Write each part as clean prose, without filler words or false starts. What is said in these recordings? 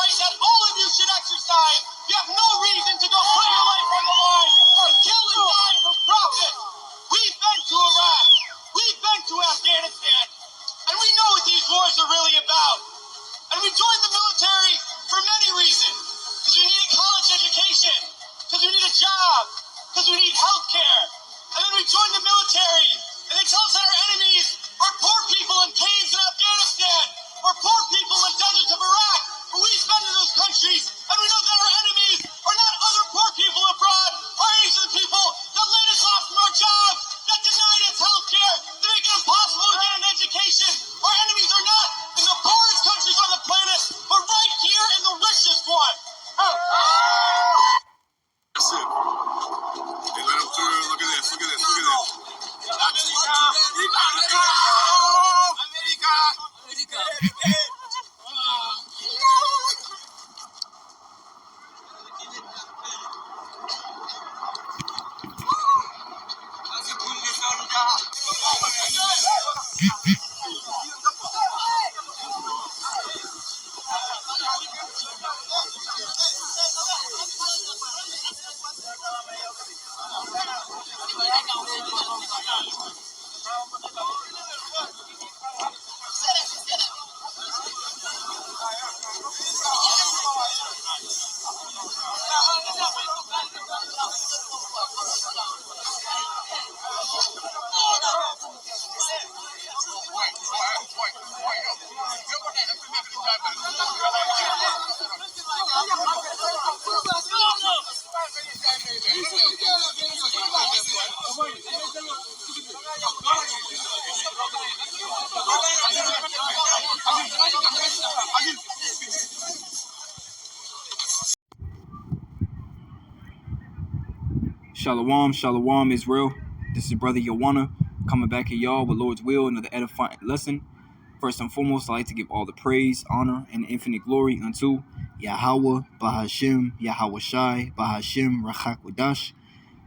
right that all of you should exercise. You have no reason to go put your life on the line and kill and die for profit. We've been to Iraq. We've been to Afghanistan. And we know what these wars are really about. And we joined the military for many reasons. Because we need a college education. Because we need a job. Because we need health care. And then we joined the military. And they tell us that our enemies are poor people in caves in Afghanistan. Or poor people in the deserts of Iraq. But we've been to those countries. And we know that our enemies are not other poor people abroad. Our enemies are the people that laid us off from our jobs. That denied us health care. That make it impossible to get an education. Our enemies are not in the poorest countries on the planet, but right here in the richest one. That's it. They let him through. Look at this. Look at this. Look at this. Shalom, shalom, Israel. This is Brother Yawana coming back at y'all with Lord's will, another edifying lesson. First and foremost, I'd like to give all the praise, honor, and infinite glory unto Yahweh, Bahashim, Yahweh Shai, Bahashim, Rachak Wadash.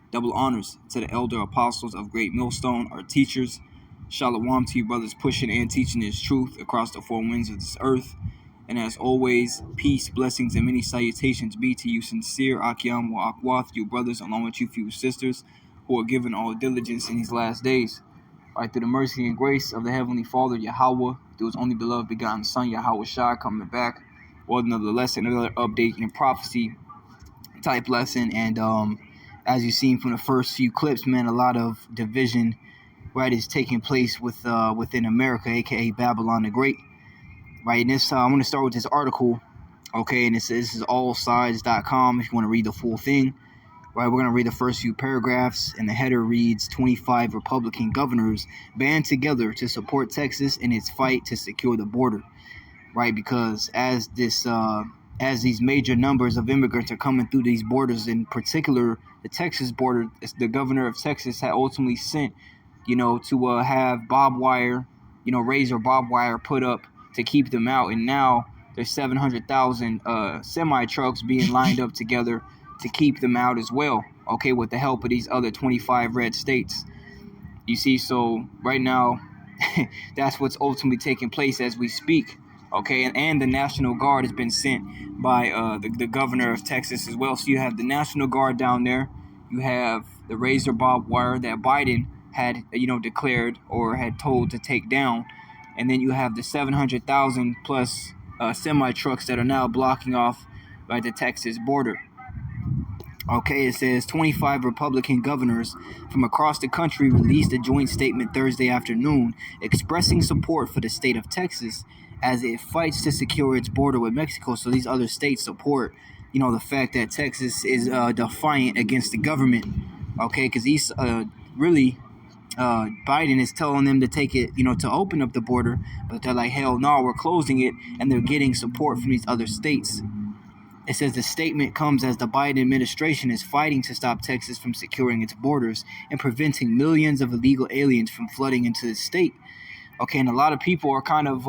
Double honors to the elder apostles of Great Millstone, our teachers. Shalom to you brothers pushing and teaching this truth across the four winds of this earth. And as always, peace, blessings, and many salutations be to you sincere Akyam wa Akwath, you brothers, along with you few sisters, who are given all diligence in these last days. Right, through the mercy and grace of the Heavenly Father, Yahweh, through his only beloved begotten Son, Yahweh Shai, coming back with another lesson, another update and prophecy type lesson. And as you've seen from the first few clips, man, a lot of division, right, is taking place within America, aka Babylon the Great. Right, and this I'm going to start with this article, okay, and this is allsides.com if you want to read the full thing. Right, we're going to read the first few paragraphs, and the header reads, 25 Republican governors band together to support Texas in its fight to secure the border. Right, because as these major numbers of immigrants are coming through these borders, in particular the Texas border, the governor of Texas had ultimately sent, to have barbed wire, razor barbed wire put up to keep them out, and now there's 700,000 semi-trucks being lined up together to keep them out as well, okay, with the help of these other 25 red states. You see, so right now, that's what's ultimately taking place as we speak, okay, and the National Guard has been sent by the governor of Texas as well. So you have the National Guard down there, you have the razor barbed wire that Biden had, declared or had told to take down. And then you have the 700,000 plus semi-trucks that are now blocking off by the Texas border. Okay, it says 25 Republican governors from across the country released a joint statement Thursday afternoon expressing support for the state of Texas as it fights to secure its border with Mexico. So these other states support, the fact that Texas is defiant against the government. Okay, because these Biden is telling them to take it, to open up the border, but they're like, hell no, we're closing it, and they're getting support from these other states. It says the statement comes as the Biden administration is fighting to stop Texas from securing its borders and preventing millions of illegal aliens from flooding into the state. Okay, and a lot of people are kind of,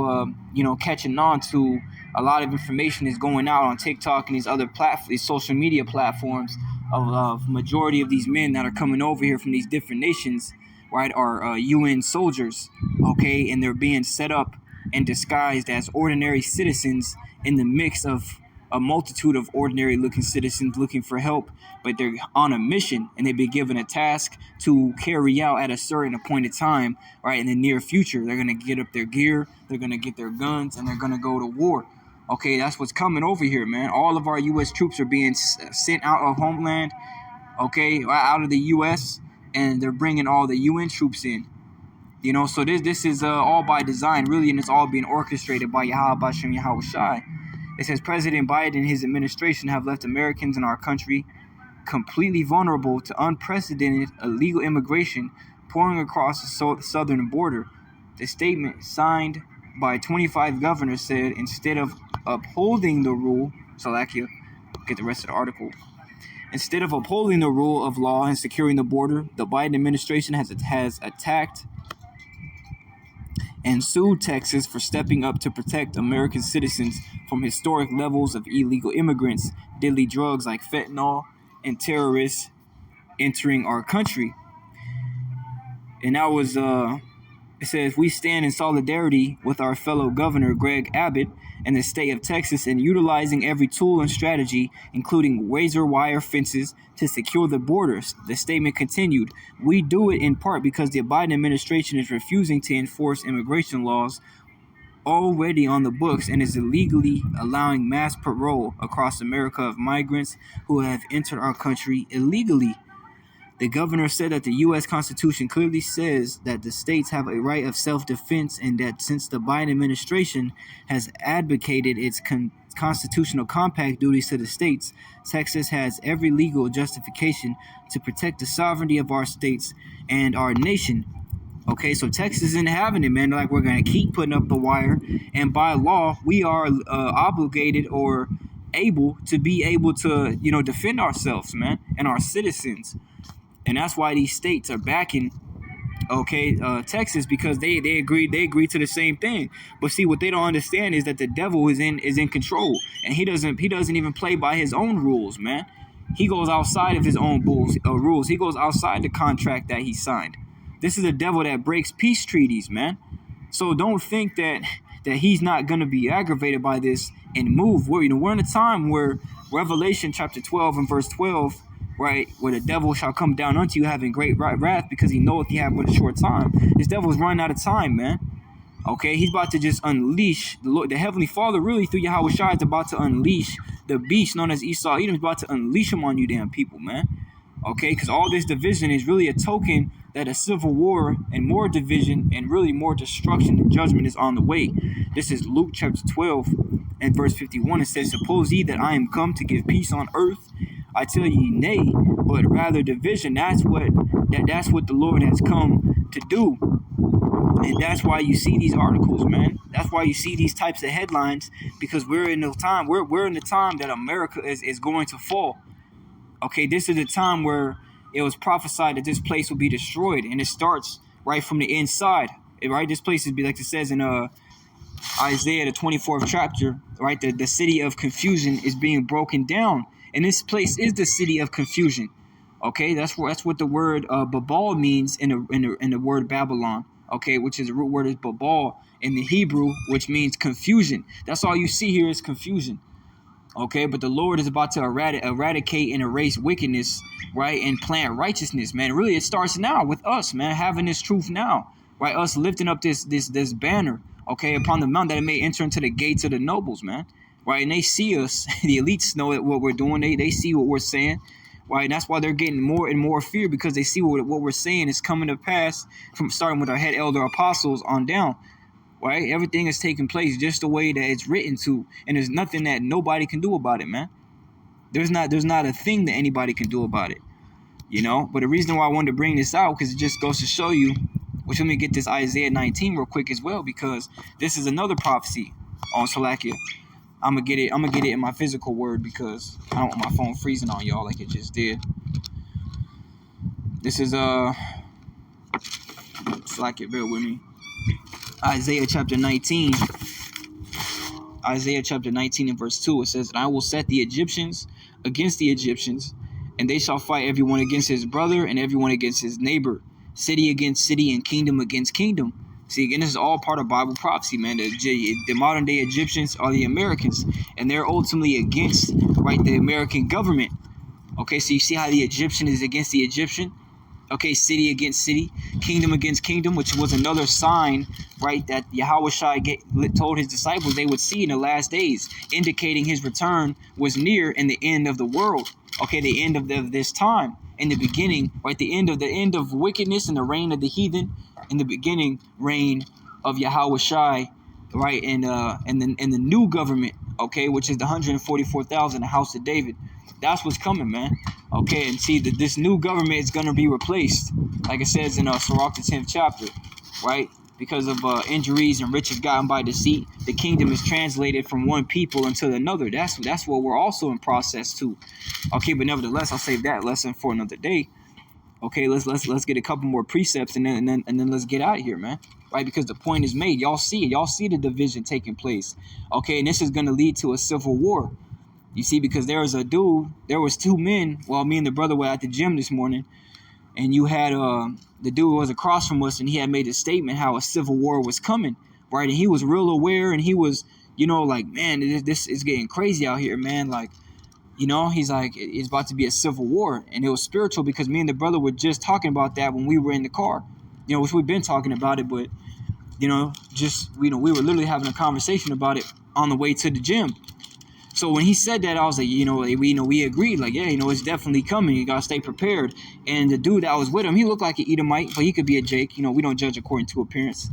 catching on to a lot of information is going out on TikTok and these other these social media platforms of majority of these men that are coming over here from these different nations, right, are UN soldiers, okay, and they're being set up and disguised as ordinary citizens in the mix of a multitude of ordinary-looking citizens looking for help, but they're on a mission and they've been given a task to carry out at a certain appointed time, right? In the near future, they're going to get up their gear, they're going to get their guns, and they're going to go to war. Okay, that's what's coming over here, man. All of our U.S. troops are being sent out of homeland, okay, out of the U.S., and they're bringing all the UN troops in. You know, so this is all by design, really, and it's all being orchestrated by Yahweh Bashem Yahweh Shai. It says President Biden and his administration have left Americans in our country completely vulnerable to unprecedented illegal immigration pouring across the southern border. The statement signed by 25 governors said instead of upholding the rule, Salakia, get the rest of the article. Instead of upholding the rule of law and securing the border, the Biden administration has attacked and sued Texas for stepping up to protect American citizens from historic levels of illegal immigrants, deadly drugs like fentanyl, and terrorists entering our country. And that was, it says, we stand in solidarity with our fellow governor, Greg Abbott, and the state of Texas in utilizing every tool and strategy, including razor wire fences, to secure the borders. The statement continued, we do it in part because the Biden administration is refusing to enforce immigration laws already on the books and is illegally allowing mass parole across America of migrants who have entered our country illegally. The governor said that the U.S. Constitution clearly says that the states have a right of self-defense and that since the Biden administration has advocated its constitutional compact duties to the states, Texas has every legal justification to protect the sovereignty of our states and our nation. Okay, so Texas isn't having it, man. Like, we're going to keep putting up the wire, and by law, we are obligated or able to defend ourselves, man, and our citizens. And that's why these states are backing, Texas, because they agreed to the same thing. But see, what they don't understand is that the devil is in control, and he doesn't even play by his own rules, man. He goes outside of his own rules. He goes outside the contract that he signed. This is a devil that breaks peace treaties, man. So don't think that he's not gonna be aggravated by this and move. We're in a time where Revelation chapter 12 and verse 12. Right, where the devil shall come down unto you having great wrath because he knoweth he have but a short time. This devil's running out of time, man. Okay, he's about to just unleash the Lord, the Heavenly Father, really through Yahweh Shai is about to unleash the beast known as Esau Edom. Is about to unleash him on you damn people, man. Okay, because all this division is really a token that a civil war and more division and really more destruction and judgment is on the way. This is Luke chapter 12 and verse 51. It says, suppose ye that I am come to give peace on earth? I tell ye nay, but rather division. That's what the Lord has come to do. And that's why you see these articles, man. That's why you see these types of headlines, because we're in the time that America is going to fall. Okay, this is a time where it was prophesied that this place will be destroyed, and it starts right from the inside. Right, this place is like it says in Isaiah the 24th chapter. Right, the city of confusion is being broken down. And this place is the city of confusion. Okay, that's what the word Babal means in the word Babylon. Okay, which is the root word is Babal in the Hebrew, which means confusion. That's all you see here is confusion. Okay, but the Lord is about to eradicate and erase wickedness, right, and plant righteousness, man. Really, it starts now with us, man, having this truth now, right? Us lifting up this banner, okay, upon the mount that it may enter into the gates of the nobles, man. Right, and they see us. The elites know what we're doing. They see what we're saying. Right, and that's why they're getting more and more fear, because they see what we're saying is coming to pass, from starting with our head elder apostles on down. Right, everything is taking place just the way that it's written to, and there's nothing that nobody can do about it, man. There's not a thing that anybody can do about it, But the reason why I wanted to bring this out, because it just goes to show you. Which, let me get this Isaiah 19 real quick as well, because this is another prophecy on Salakia. I'm gonna get it in my physical word, because I don't want my phone freezing on y'all like it just did. This is Salakia, bear with me. Isaiah chapter 19 and verse 2. It says, and I will set the Egyptians against the Egyptians, and they shall fight everyone against his brother and everyone against his neighbor, city against city and kingdom against kingdom. See, again, this is all part of Bible prophecy, man. The modern day Egyptians are the Americans, and they're ultimately against, right, the American government. Okay, so you see how the Egyptian is against the Egyptian. Okay, city against city, kingdom against kingdom, which was another sign, right, that Yahushua told his disciples they would see in the last days, indicating his return was near and the end of the world. Okay, the end of this time, in the beginning, right, the end of wickedness and the reign of the heathen, in the beginning reign of Yahushua, right, and the new government, okay, which is the 144,000, the house of David. That's what's coming, man. Okay, and see that this new government is going to be replaced, like it says in Sirach, the 10th chapter, right? Because of injuries and riches gotten by deceit, the kingdom is translated from one people unto another. That's what we're also in process too. Okay, but nevertheless, I'll save that lesson for another day. Okay, let's get a couple more precepts and then let's get out of here, man. Right, because the point is made. Y'all see it. Y'all see the division taking place. Okay, and this is going to lead to a civil war. You see, because there was two men. Well, me and the brother were at the gym this morning, and you had the dude was across from us, and he had made a statement how a civil war was coming, right? And he was real aware, and he was, like, man, this is getting crazy out here, man. Like, he's like, it's about to be a civil war, and it was spiritual because me and the brother were just talking about that when we were in the car, which we've been talking about it, but we were literally having a conversation about it on the way to the gym. So when he said that, I was like, we agreed, like, yeah, it's definitely coming. You gotta stay prepared. And the dude that was with him, he looked like an Edomite, but he could be a Jake. We don't judge according to appearance.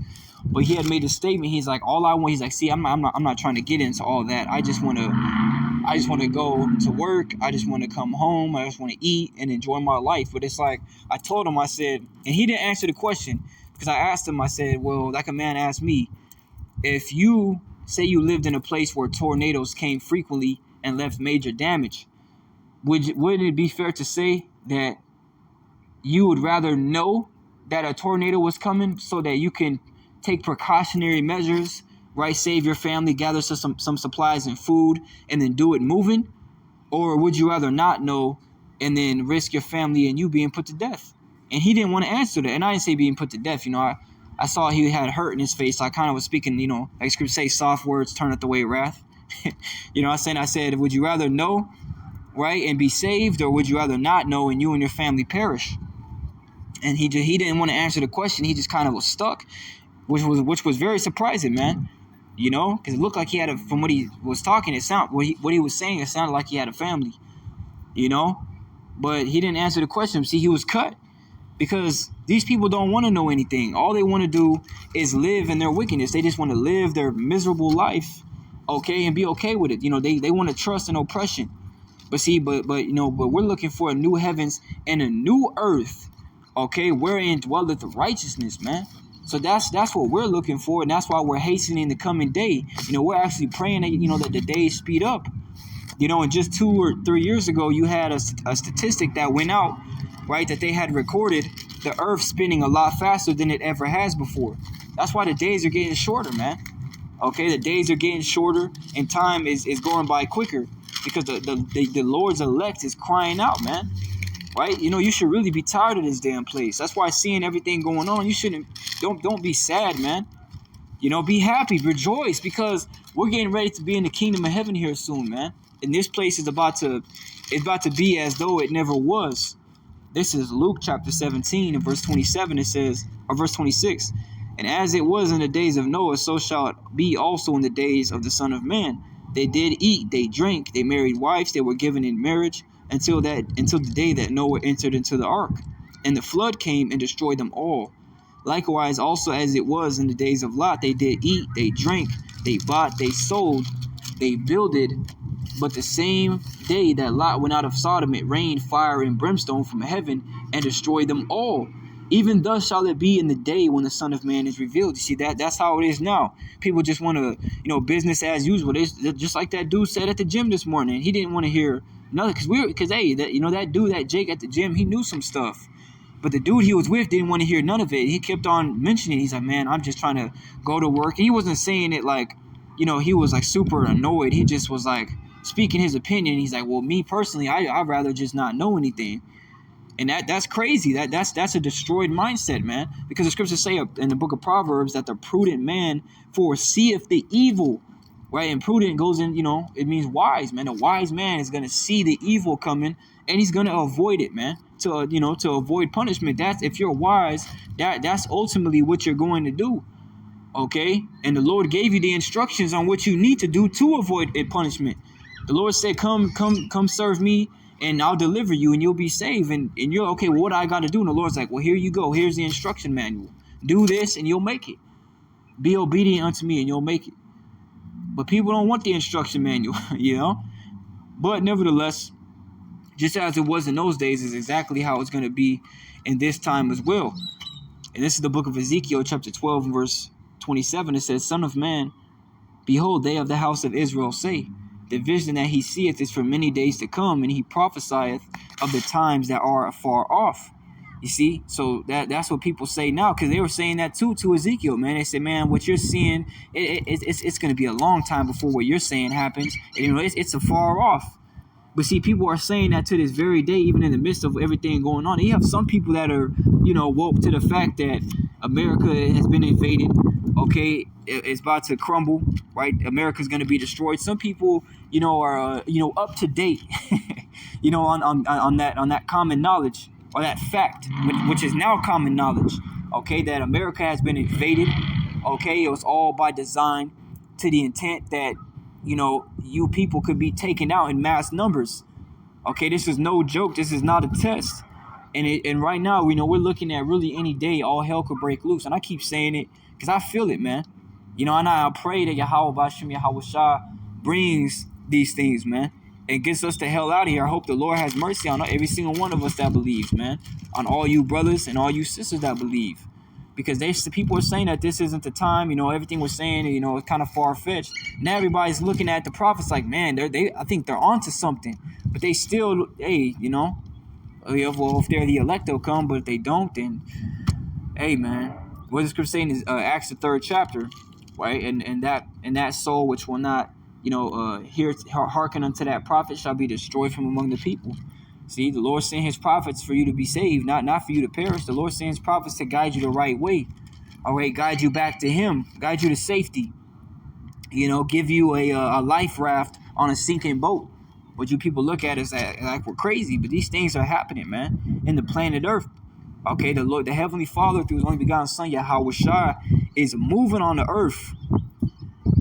But he had made a statement. He's like, all I want. He's like, see, I'm not trying to get into all that. I just want to go to work. I just want to come home. I just want to eat and enjoy my life. But it's like, I told him, I said, and he didn't answer the question because I asked him. I said, well, like a man asked me, if you say you lived in a place where tornadoes came frequently and left major damage, wouldn't it be fair to say that you would rather know that a tornado was coming so that you can take precautionary measures, right? Save your family, gather some supplies and food, and then do it moving? Or would you rather not know and then risk your family and you being put to death? And he didn't want to answer that. And I didn't say being put to death. I saw he had hurt in his face. So I kind of was speaking, like scripture say, soft words turneth away wrath. I said, would you rather know, right, and be saved, or would you rather not know and you and your family perish? And he didn't want to answer the question. He just kind of was stuck, which was very surprising, man. Because it looked like he had from what he was talking, what he was saying, it sounded like he had a family, but he didn't answer the question. See, he was cut. Because these people don't want to know anything. All they want to do is live in their wickedness. They just want to live their miserable life, okay, and be okay with it. They want to trust in oppression. But see, but we're looking for a new heavens and a new earth, okay, wherein dwelleth righteousness, man. So that's what we're looking for, and that's why we're hastening the coming day. We're actually praying that that the days speed up. And just 2 or 3 years ago, you had a statistic that went out, right, that they had recorded the earth spinning a lot faster than it ever has before. That's why the days are getting shorter, man. Okay, the days are getting shorter and time is going by quicker because the Lord's elect is crying out, man. Right? You should really be tired of this damn place. That's why seeing everything going on, you shouldn't, don't be sad, man. Be happy, rejoice, because we're getting ready to be in the kingdom of heaven here soon, man. And this place is about to be as though it never was. This is Luke chapter 17 and verse 27. It says, or verse 26, and as it was in the days of Noah, so shall it be also in the days of the Son of Man. They did eat, they drank, they married wives, they were given in marriage until the day that Noah entered into the ark, and the flood came and destroyed them all. Likewise, also as it was in the days of Lot, they did eat, they drank, they bought, they sold, they builded. But the same day that Lot went out of Sodom, it rained fire and brimstone from heaven and destroyed them all. Even thus shall it be in the day when the Son of Man is revealed. You see, that's how it is now. People just want to, business as usual. They're just like that dude said at the gym this morning. He didn't want to hear nothing because that dude, that Jake at the gym, he knew some stuff. But the dude he was with didn't want to hear none of it. He kept on mentioning it. He's like, man, I'm just trying to go to work. And he wasn't saying it like, he was like super annoyed. He just was like speaking his opinion. He's like, well, me personally, I'd rather just not know anything. And that's crazy. That's a destroyed mindset, man. Because the scriptures say in the book of Proverbs that the prudent man foreseeth the evil, right? And prudent goes in, it means wise, man. A wise man is gonna see the evil coming and he's gonna avoid it, man. To avoid punishment. That's, if you're wise, that's ultimately what you're going to do. Okay? And the Lord gave you the instructions on what you need to do to avoid a punishment. The Lord said, come serve me, and I'll deliver you, and you'll be saved. And you're, okay, well, what I got to do? And the Lord's like, well, here you go. Here's the instruction manual. Do this, and you'll make it. Be obedient unto me, and you'll make it. But people don't want the instruction manual, But nevertheless, just as it was in those days is exactly how it's going to be in this time as well. And this is the book of Ezekiel, chapter 12, verse 27. It says, Son of man, behold, they of the house of Israel say, the vision that he seeth is for many days to come, and he prophesieth of the times that are afar off. You see, so that's what people say now, because they were saying that too to Ezekiel, man. They said, man, what you're seeing, it's going to be a long time before what you're saying happens. And, it's afar off. But see, people are saying that to this very day, even in the midst of everything going on. And you have some people that are, woke to the fact that America has been invaded. Okay, it's about to crumble, right? America's going to be destroyed. Some people, are, up to date, on that common knowledge, or that fact, which is now common knowledge. Okay, that America has been invaded. Okay, it was all by design, to the intent that, you people could be taken out in mass numbers. Okay, this is no joke. This is not a test. And right now, we're looking at really any day, all hell could break loose. And I keep saying it because I feel it, man. And I pray that Yahweh Bashim Yahweh Shah brings these things, man, and gets us the hell out of here. I hope the Lord has mercy on every single one of us that believes, man, on all you brothers and all you sisters that believe. Because people are saying that this isn't the time, everything we're saying, it's kind of far-fetched. Now everybody's looking at the prophets like, man, I think they're onto something. But they still, hey, well, if they're the elect, they'll come. But if they don't, then, hey, man, what the scripture saying is Acts the 3rd chapter, right? And that soul which will not, hearken unto that prophet shall be destroyed from among the people. See, the Lord sent his prophets for you to be saved, not for you to perish. The Lord sent his prophets to guide you the right way. All right, guide you back to him, guide you to safety. Give you a life raft on a sinking boat. What you people look at is like we're crazy, but these things are happening, man, in the planet Earth. Okay, the Lord, the Heavenly Father, through his only begotten Son, Yahweh Shah, is moving on the earth.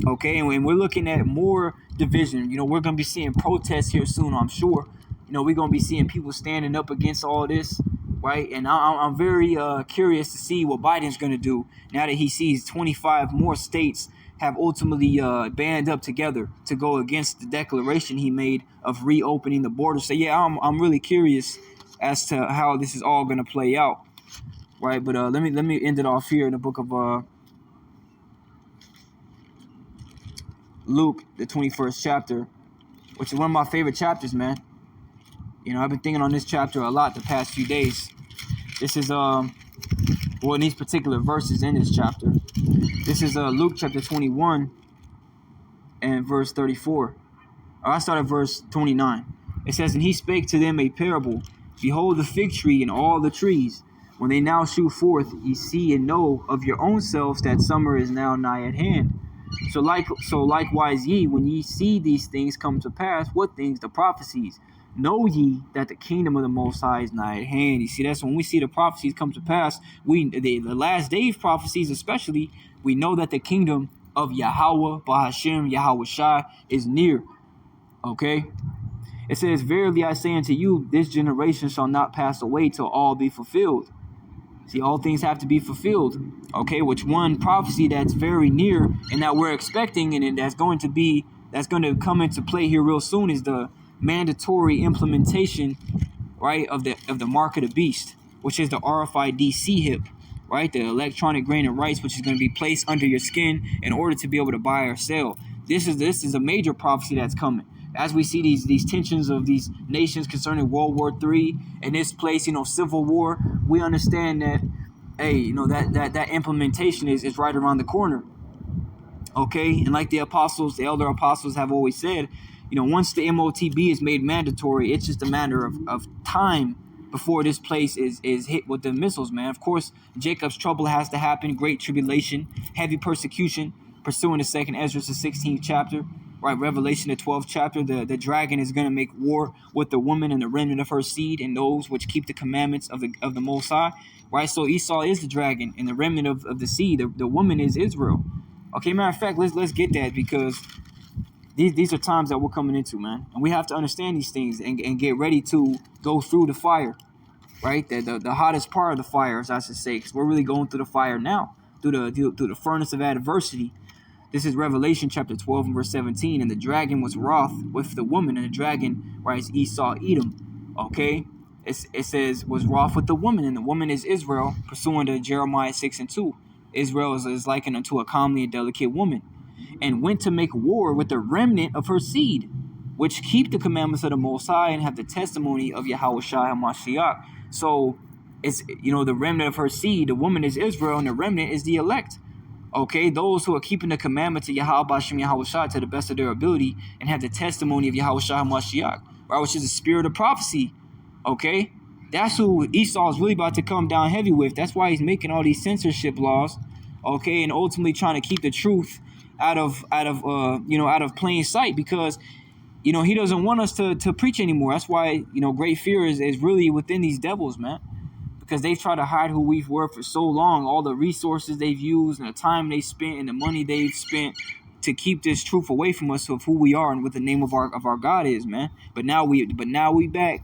Okay, and when we're looking at more division, we're going to be seeing protests here soon, I'm sure. We're going to be seeing people standing up against all this, right? And I'm very curious to see what Biden's going to do now that he sees 25 more states have ultimately band up together to go against the declaration he made of reopening the border. So, yeah, I'm really curious as to how this is all going to play out, right? But let me end it off here in the book of Luke, the 21st chapter, which is one of my favorite chapters, man. I've been thinking on this chapter a lot the past few days. This is, in these particular verses in this chapter. This is Luke chapter 21 and verse 34. I start at verse 29. It says, And he spake to them a parable. Behold the fig tree and all the trees. When they now shoot forth, ye see and know of your own selves that summer is now nigh at hand. So likewise ye, when ye see these things come to pass, what things? The prophecies. Know ye that the kingdom of the Most High is nigh at hand. You see, that's when we see the prophecies come to pass. The last days prophecies especially, we know that the kingdom of Yahweh, Bahashim, Yahweh Shai is near. Okay? It says, Verily I say unto you, this generation shall not pass away till all be fulfilled. See, all things have to be fulfilled. Okay, which one prophecy that's very near and that we're expecting and that's going to come into play here real soon is the mandatory implementation, right, of the mark of the beast, which is the RFID chip, right, the electronic grain of rice, which is going to be placed under your skin in order to be able to buy or sell. This is a major prophecy that's coming. As we see these tensions of these nations concerning World War III and this place, civil war, we understand that, hey, that implementation is right around the corner. Okay, and like the elder apostles have always said, once the MOTB is made mandatory, it's just a matter of time before this place is hit with the missiles, man. Of course, Jacob's trouble has to happen, great tribulation, heavy persecution, pursuing the second Ezra, the 16th chapter, right? Revelation, the 12th chapter, the dragon is going to make war with the woman and the remnant of her seed and those which keep the commandments of the Most High, right? So Esau is the dragon and the remnant of the seed. The woman is Israel. Okay, matter of fact, let's get that, because these are times that we're coming into, man. And we have to understand these things and get ready to go through the fire, right? The hottest part of the fire, as I should say, because we're really going through the fire now, through the furnace of adversity. This is Revelation chapter 12 and verse 17. And the dragon was wroth with the woman, and the dragon, right, is Esau, Edom. Okay? It says, was wroth with the woman, and the woman is Israel, pursuing to Jeremiah 6 and 2. Israel is likened unto a comely and delicate woman, and went to make war with the remnant of her seed, which keep the commandments of the Most High and have the testimony of Yahweh Shai HaMashiach. So it's, the remnant of her seed, the woman is Israel, and the remnant is the elect. Okay, those who are keeping the commandments of Yahweh Bashem Yahweh Shai to the best of their ability and have the testimony of Yahweh Shai HaMashiach, right, which is the spirit of prophecy. Okay, that's who Esau is really about to come down heavy with. That's why he's making all these censorship laws, okay, and ultimately trying to keep the truth out of plain sight, because he doesn't want us to preach anymore. That's why great fear is really within these devils, man, because they've tried to hide who we were for so long, all the resources they've used and the time they spent and the money they've spent to keep this truth away from us of who we are and what the name of our God is, man. But now we back.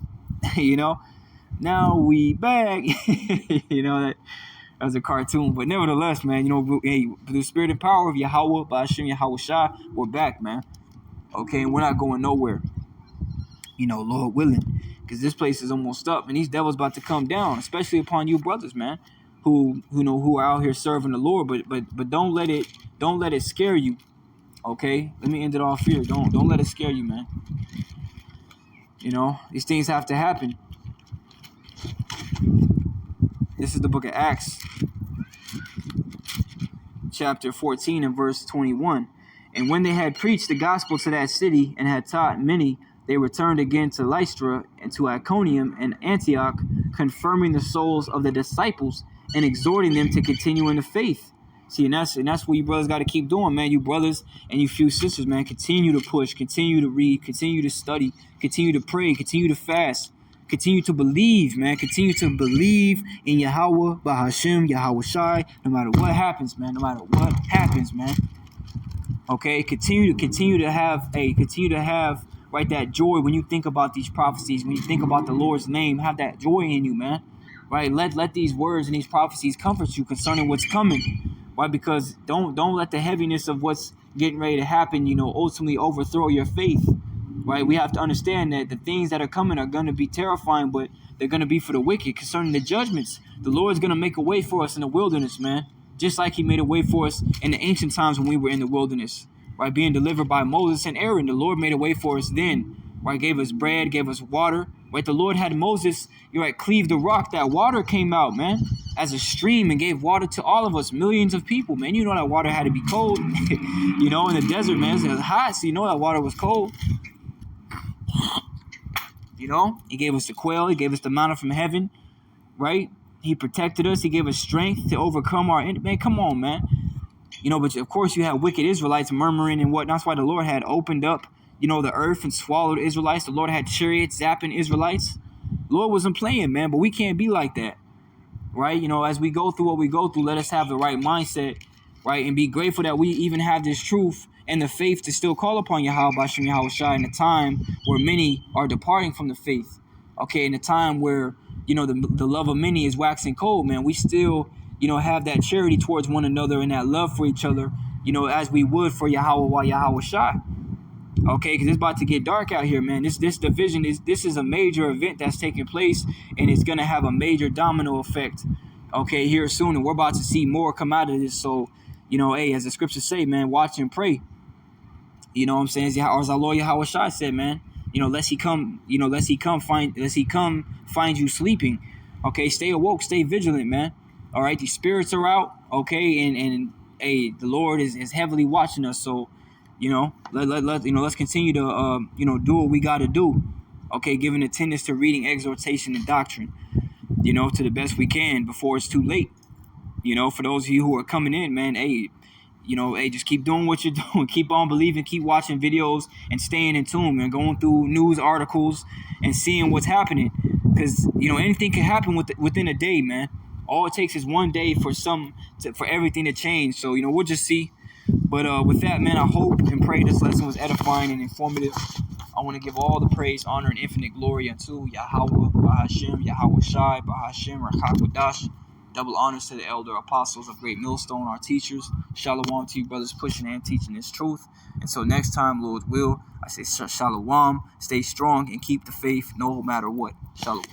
Now we back. That was a cartoon, but nevertheless, man, the spirit and power of Yahweh, Ba'ashem Yahweh Shai, we're back, man. Okay, and we're not going nowhere, Lord willing, because this place is almost up, and these devils about to come down, especially upon you brothers, man, who are out here serving the Lord, but don't let it scare you. Okay, let me end it off here. Don't let it scare you, man. These things have to happen. This is the book of Acts, chapter 14 and verse 21. And when they had preached the gospel to that city and had taught many, they returned again to Lystra and to Iconium and Antioch, confirming the souls of the disciples and exhorting them to continue in the faith. See, and that's what you brothers got to keep doing, man. You brothers and you few sisters, man, continue to push, continue to read, continue to study, continue to pray, continue to fast, continue to believe, man. Continue to believe in Yahweh, Bahashem, Yahweh Shai, no matter what happens, man. No matter what happens, man. Okay, continue to have right, that joy when you think about these prophecies, when you think about the Lord's name, have that joy in you, man. Right, let these words and these prophecies comfort you concerning what's coming. Right, because don't let the heaviness of what's getting ready to happen, ultimately overthrow your faith. Right, we have to understand that the things that are coming are going to be terrifying, but they're going to be for the wicked. Concerning the judgments, the Lord's going to make a way for us in the wilderness, man. Just like he made a way for us in the ancient times when we were in the wilderness, right? Being delivered by Moses and Aaron, the Lord made a way for us then, right? Gave us bread, gave us water, right? The Lord had Moses, cleave the rock. That water came out, man, as a stream and gave water to all of us, millions of people, man. You know that water had to be cold, in the desert, man. It was hot, so that water was cold. He gave us the quail, he gave us the manna from heaven, right? He protected us. He gave us strength to overcome our enemy. Man, come on, man. But of course you have wicked Israelites murmuring and whatnot. That's why the Lord had opened up, the earth and swallowed Israelites. The Lord had chariots zapping Israelites. The Lord wasn't playing, man, but we can't be like that, right? As we go through what we go through, let us have the right mindset, right? And be grateful that we even have this truth and the faith to still call upon Yahweh Bashem Yahweh Shai in a time where many are departing from the faith. Okay, in a time where the love of many is waxing cold, man. We still, have that charity towards one another and that love for each other, as we would for Yahweh Yahweh Shai. Okay, because it's about to get dark out here, man. This division is a major event that's taking place, and it's gonna have a major domino effect. Okay, here soon, and we're about to see more come out of this. So, hey, as the scriptures say, man, watch and pray. You know what I'm saying? As our Lord Yahweh Shai said, man. Lest he come find you sleeping. Okay, stay awoke, stay vigilant, man. All right, these spirits are out. Okay, and the Lord is heavily watching us. So, let's continue to do what we got to do. Okay, giving attendance to reading, exhortation, and doctrine, to the best we can before it's too late. For those of you who are coming in, man, hey, just keep doing what you're doing. Keep on believing, keep watching videos and staying in tune, man, going through news articles and seeing what's happening. Because, anything can happen within a day, man. All it takes is one day for everything to change. So, we'll just see. But with that, man, I hope and pray this lesson was edifying and informative. I want to give all the praise, honor, and infinite glory unto Yahweh, Bahashem, Yahweh Shai, Bahashem, Rachakodash. Double honors to the elder apostles of Great Millstone, our teachers. Shalom to you brothers pushing and teaching this truth. Until next time, Lord's will, I say shalom, stay strong, and keep the faith no matter what. Shalom.